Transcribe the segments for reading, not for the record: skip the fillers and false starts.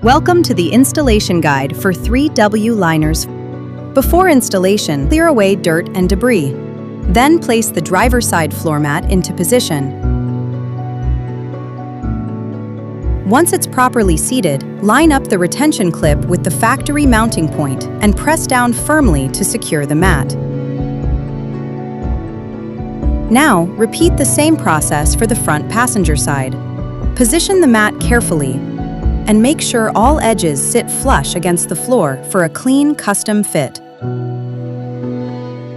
Welcome to the installation guide for 3W liners. Before installation, clear away dirt and debris. Then place the driver's side floor mat into position. Once it's properly seated, line up the retention clip with the factory mounting point and press down firmly to secure the mat. Now, repeat the same process for the front passenger side. Position the mat carefully and make sure all edges sit flush against the floor for a clean, custom fit.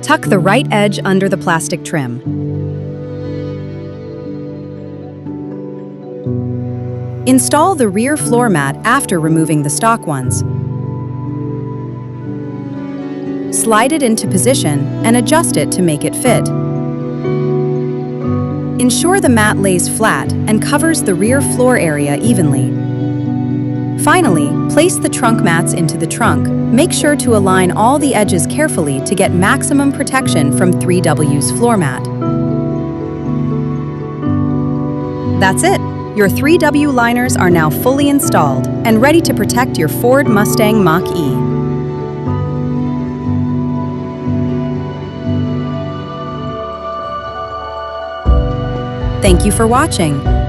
Tuck the right edge under the plastic trim. Install the rear floor mat after removing the stock ones. Slide it into position and adjust it to make it fit. Ensure the mat lays flat and covers the rear floor area evenly. Finally, place the trunk mats into the trunk. Make sure to align all the edges carefully to get maximum protection from 3W's floor mat. That's it! Your 3W liners are now fully installed and ready to protect your Ford Mustang Mach-E. Thank you for watching.